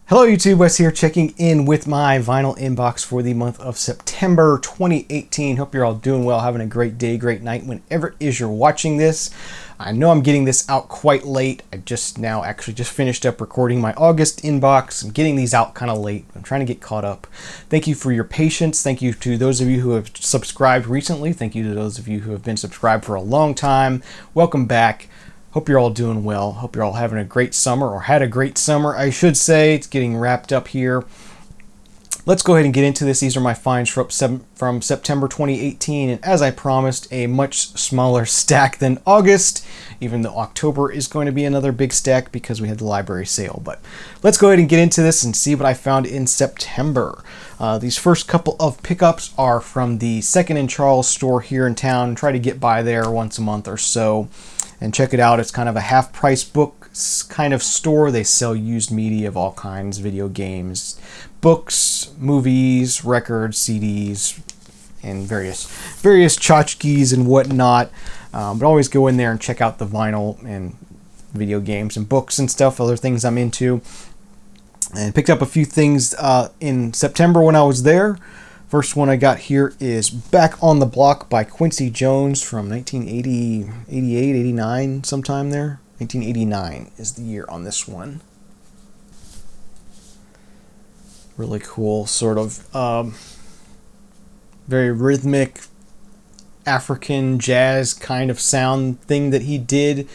Hello YouTube, Wes here checking in with my vinyl inbox for the month of September 2018. Hope you're all doing well, having a great day, great night, whenever it is you're watching this. I know I'm getting this out quite late. I just finished up recording my August inbox. I'm getting these out kind of late. I'm trying to get caught up. Thank you for your patience. Thank you to those of you who have subscribed recently. Thank you to those of you who have been subscribed for a long time. Welcome back. Hope you're all doing well. Hope you're all having a great summer, or had a great summer, I should say. It's getting wrapped up here. Let's go ahead and get into this. These are my finds from September 2018, and as I promised, a much smaller stack than August, even though October is going to be another big stack because we had the library sale. But let's go ahead and get into this and see what I found in September. These first couple of pickups are from the Second and Charles store here in town. Try to get by there once a month or so. And check it out. It's kind of a half-price book kind of store. They sell used media of all kinds, video games, books, movies, records, CDs, and various tchotchkes and whatnot. But always go in there and check out the vinyl and video games and books and stuff, other things I'm into. And picked up a few things in September when I was there. First one I got here is Back on the Block by Quincy Jones from 1980, 88, 89, sometime there. 1989 is the year on this one. Really cool, sort of very rhythmic African jazz kind of sound thing that he did.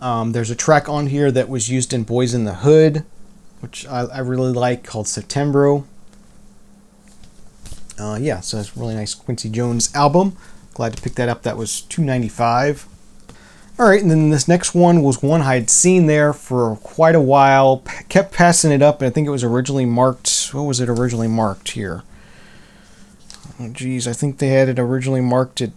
There's a track on here that was used in Boys in the Hood, which I really like, called Septembro. So it's a really nice Quincy Jones album. Glad to pick that up. That was $2.95. Alright, and then this next one was one I'd seen there for quite a while. Kept passing it up, and I think it was originally marked... What was it originally marked here? Oh, geez, I think they had it originally marked at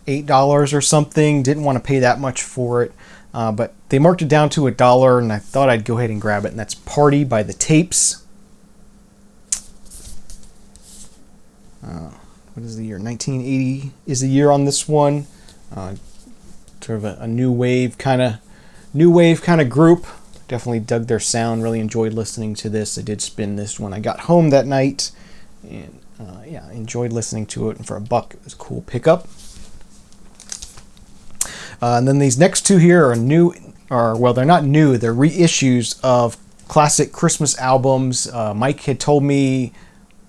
$8 or something. Didn't want to pay that much for it. But they marked it down to $1, and I thought I'd go ahead and grab it. And that's Party by the Tapes. What is the year? 1980 is the year on this one. Sort of a new wave kind of group. Definitely dug their sound. Really enjoyed listening to this. I did spin this when I got home that night, and enjoyed listening to it. And for $1, it was a cool pickup. And then these next two here are new, well, they're not new. They're reissues of classic Christmas albums. Mike had told me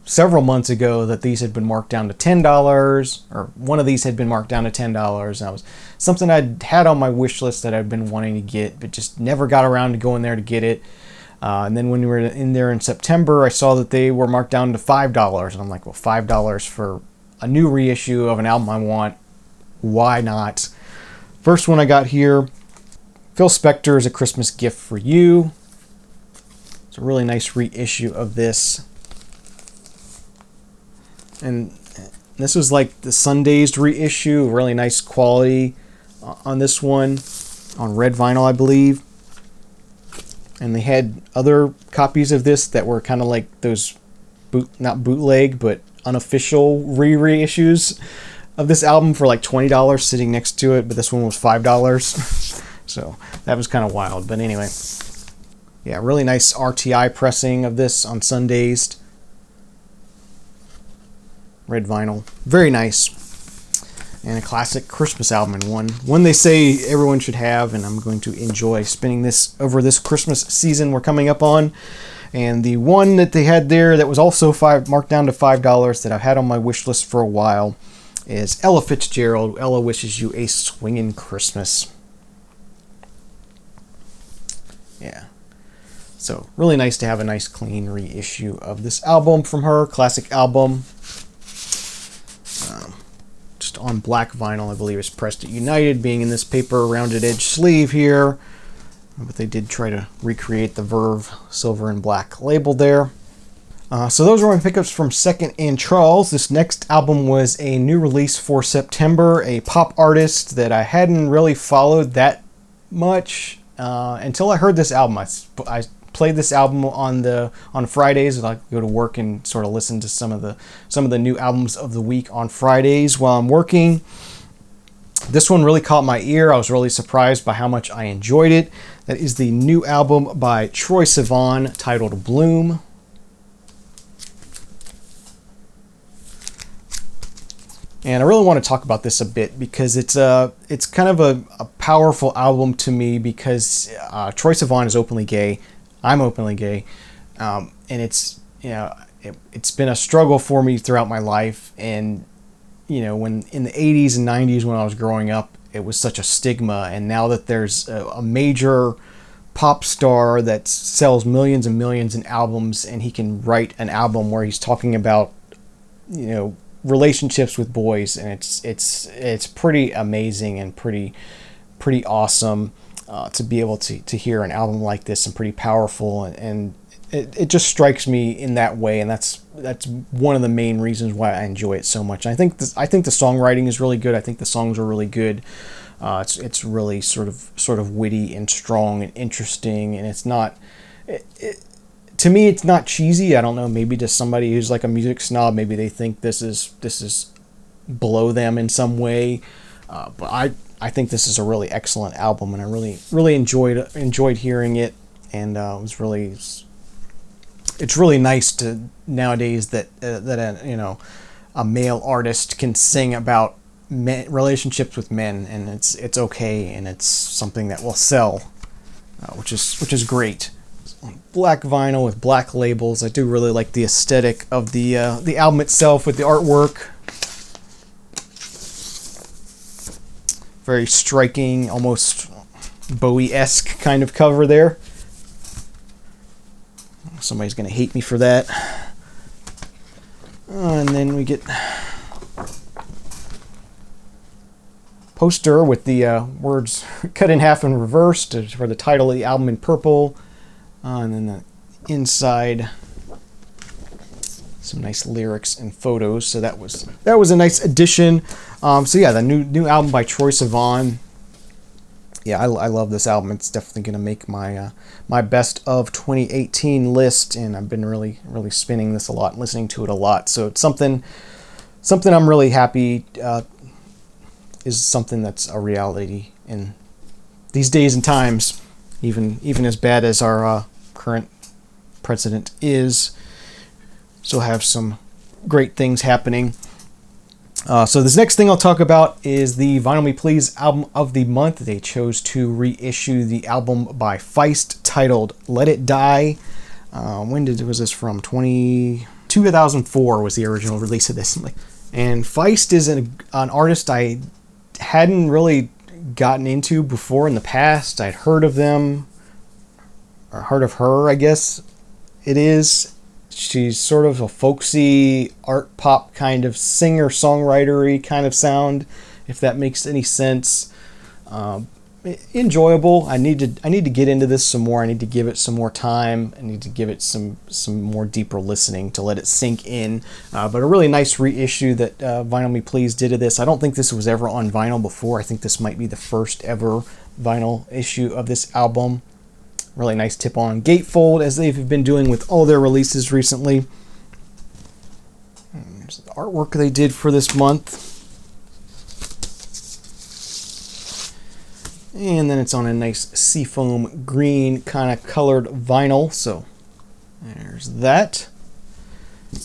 several months ago that these had been marked down to $10, or one of these had been marked down to $10, and that was something I'd had on my wish list that I'd been wanting to get, but just never got around to going there to get it. And then when we were in there in September, I saw that they were marked down to $5, and I'm like, well, $5 for a new reissue of an album I want, why not? First one I got here, Phil Spector is A Christmas Gift for You. It's a really nice reissue of this. And this was like the Sunday's reissue, really nice quality on this one, on red vinyl, I believe. And they had other copies of this that were kind of like those, not bootleg, but unofficial reissues of this album for like $20 sitting next to it, but this one was $5. So that was kind of wild. But anyway, yeah, really nice RTI pressing of this on Sundays. Red vinyl, very nice, and a classic Christmas album, and one they say everyone should have, and I'm going to enjoy spinning this over this Christmas season we're coming up on. And the one that they had there that was also marked down to $5 that I've had on my wish list for a while is Ella Fitzgerald, Ella Wishes You a Swingin' Christmas. Yeah. So really nice to have a nice clean reissue of this album from her, classic album. Just on black vinyl, I believe it's pressed at United, being in this paper rounded edge sleeve here. But they did try to recreate the Verve silver and black label there. So those were my pickups from Second and Charles. This next album was a new release for September, a pop artist that I hadn't really followed that much until I heard this album. I played this album on Fridays, and I go to work and sort of listen to some of the new albums of the week on Fridays while I'm working. This one really caught my ear. I was really surprised by how much I enjoyed it. That is the new album by Troye Sivan titled Bloom. And I really want to talk about this a bit because it's kind of a powerful album to me because Troye Sivan is openly gay. I'm openly gay. And it's, it's been a struggle for me throughout my life. And, when in the 80s and 90s when I was growing up, it was such a stigma. And now that there's a major pop star that sells millions and millions in albums, and he can write an album where he's talking about, relationships with boys, and it's pretty amazing and pretty awesome to be able to hear an album like this, and pretty powerful, and it just strikes me in that way, and that's one of the main reasons why I enjoy it so much. I think the songwriting is really good. I think the songs are really good. It's really sort of witty and strong and interesting, and it's not. To me, it's not cheesy. I don't know. Maybe to somebody who's like a music snob, maybe they think this is below them in some way. But I think this is a really excellent album, and I really enjoyed hearing it. And it's really nice to nowadays that a male artist can sing about relationships with men, and it's okay, and it's something that will sell, which is great. Black vinyl with black labels. I do really like the aesthetic of the album itself with the artwork. Very striking, almost Bowie-esque kind of cover there. Somebody's going to hate me for that. And then we get poster with the words cut in half and reversed for the title of the album in purple. And then the inside, some nice lyrics and photos. So that was a nice addition. So yeah, the new album by Troye Sivan. Yeah, I love this album. It's definitely going to make my my best of 2018 list, and I've been really spinning this a lot and listening to it a lot. So it's something I'm really happy is something that's a reality in these days and times. Even as bad as our current president is, still have some great things happening. So this next thing I'll talk about is the Vinyl Me Please album of the month. They chose to reissue the album by Feist titled Let It Die. When was this from? 2004 was the original release of this. And Feist is an artist I hadn't really gotten into before in the past. I'd heard of them, or heard of her, I guess it is. She's sort of a folksy art pop kind of singer-songwritery kind of sound, if that makes any sense. Enjoyable. I need to get into this some more. I need to give it some more time. I need to give it some more deeper listening to let it sink in. But a really nice reissue that Vinyl Me Please did of this. I don't think this was ever on vinyl before. I think this might be the first ever vinyl issue of this album. Really nice tip on gatefold, as they've been doing with all their releases recently. Here's the artwork they did for this month. And then it's on a nice seafoam green kind of colored vinyl. So there's that.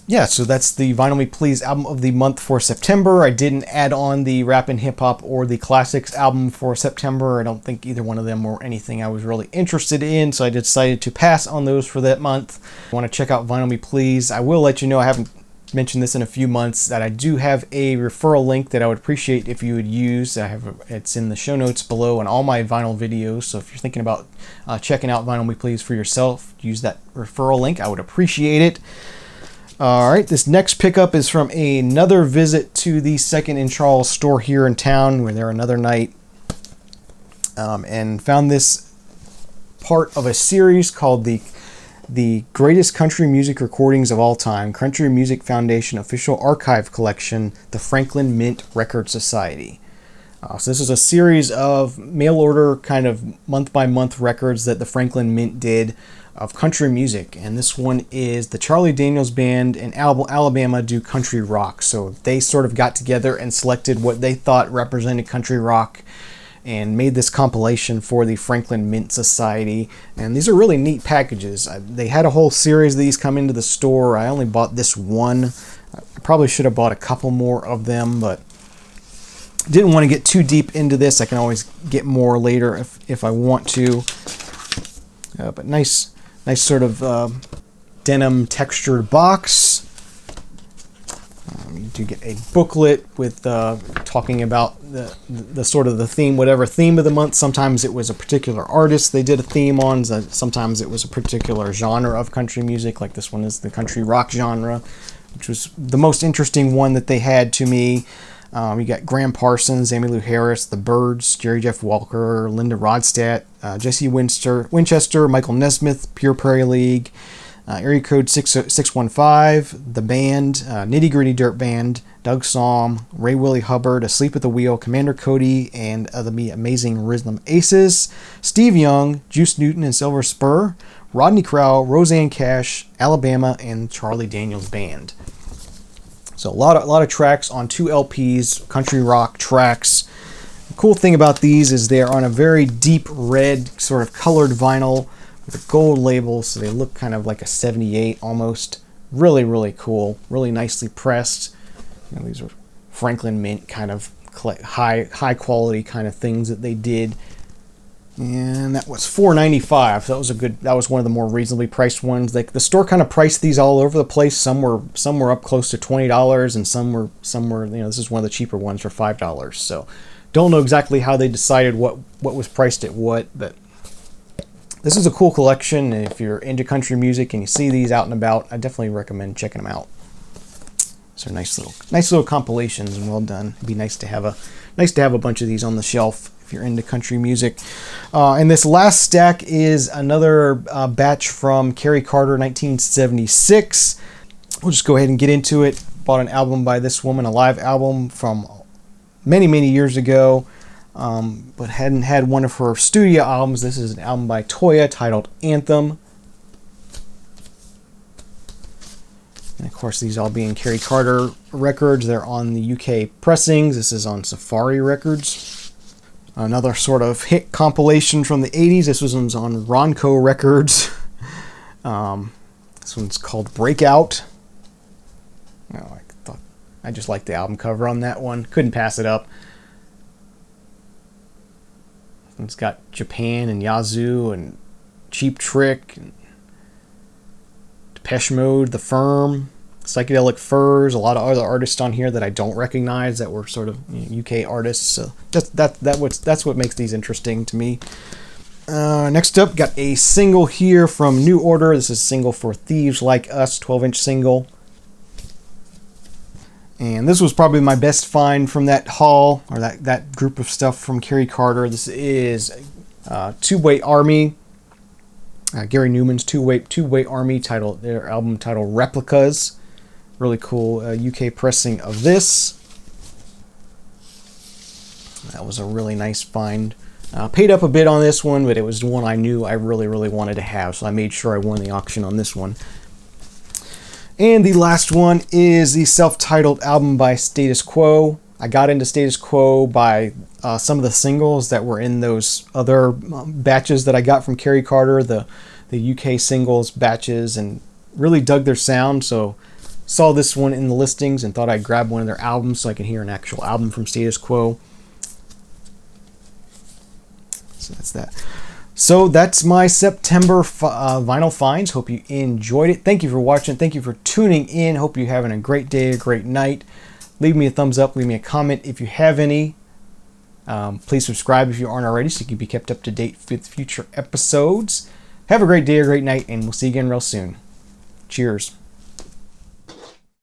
Yeah, so that's the Vinyl Me Please album of the month for September. I didn't add on the Rap and Hip Hop or the Classics album for September. I don't think either one of them were anything I was really interested in, so I decided to pass on those for that month. If you want to check out Vinyl Me Please, I will let you know, I haven't mentioned this in a few months, that I do have a referral link that I would appreciate if you would use. It's in the show notes below on all my vinyl videos, so if you're thinking about checking out Vinyl Me Please for yourself, use that referral link. I would appreciate it. Alright, this next pickup is from another visit to the Second in Charles store here in town. We're there another night, and found this part of a series called the Greatest Country Music Recordings of All Time, Country Music Foundation Official Archive Collection, the Franklin Mint Record Society. So this is a series of mail order kind of month-by-month records that the Franklin Mint did of country music, and this one is the Charlie Daniels Band in Alabama do country rock. So they sort of got together and selected what they thought represented country rock and made this compilation for the Franklin Mint Society. And these are really neat packages. They had a whole series of these come into the store. I only bought this one. I probably should have bought a couple more of them, but didn't want to get too deep into this. I can always get more later if I want to. But nice sort of denim textured box. You do get a booklet with talking about the sort of the theme, whatever theme of the month. Sometimes it was a particular artist they did a theme on. Sometimes it was a particular genre of country music, like this one is the country rock genre, which was the most interesting one that they had to me. You got Graham Parsons, Emmylou Harris, The Byrds, Jerry Jeff Walker, Linda Ronstadt, Jesse Winchester, Michael Nesmith, Pure Prairie League, Area Code 615, The Band, Nitty Gritty Dirt Band, Doug Sahm, Ray Willie Hubbard, Asleep at the Wheel, Commander Cody, and the Amazing Rhythm Aces, Steve Young, Juice Newton and Silver Spur, Rodney Crowell, Roseanne Cash, Alabama, and Charlie Daniels Band. So a lot of tracks on 2 LPs, country rock tracks. The cool thing about these is they're on a very deep red sort of colored vinyl with a gold label, so they look kind of like a 78 almost. Really, really cool. Really nicely pressed. You know, these are Franklin Mint kind of high quality kind of things that they did. And that was $4.95. So that was one of the more reasonably priced ones. Like the store kind of priced these all over the place. Some were up close to $20, and some were this is one of the cheaper ones for $5. So don't know exactly how they decided what was priced at what, but this is a cool collection. And if you're into country music and you see these out and about, I definitely recommend checking them out. So nice little compilations, and well done. It'd be nice to have a bunch of these on the shelf if you're into country music. And this last stack is another batch from Kerry Carter, 1976. We'll just go ahead and get into it. Bought an album by this woman, a live album from many, many years ago, but hadn't had one of her studio albums. This is an album by Toya titled Anthem. And of course, these all being Kerry Carter records. They're on the UK pressings. This is on Safari Records. Another sort of hit compilation from the 80s. This one's on Ronco Records. This one's called Breakout. I just liked the album cover on that one. Couldn't pass it up. It's got Japan and Yazoo and Cheap Trick and Depeche Mode, The Firm, Psychedelic Furs, a lot of other artists on here that I don't recognize that were sort of UK artists. So that's what makes these interesting to me. Next up, got a single here from New Order. This is a single for Thieves Like Us, 12-inch single. And this was probably my best find from that haul, or that group of stuff from Kerry Carter. This is Two-Way Army. Gary Newman's Two-Way Army title, their album titled Replicas. Really cool UK pressing of this. That was a really nice find. Paid up a bit on this one, but it was one I knew I really, really wanted to have, so I made sure I won the auction on this one. And the last one is the self-titled album by Status Quo. I got into Status Quo by some of the singles that were in those other batches that I got from Kerry Carter, the UK singles batches, and really dug their sound. So saw this one in the listings and thought I'd grab one of their albums so I can hear an actual album from Status Quo. So that's that. So that's my September vinyl finds. Hope you enjoyed it. Thank you for watching. Thank you for tuning in. Hope you're having a great day, a great night. Leave me a thumbs up. Leave me a comment if you have any. Please subscribe if you aren't already so you can be kept up to date with future episodes. Have a great day, a great night, and we'll see you again real soon. Cheers.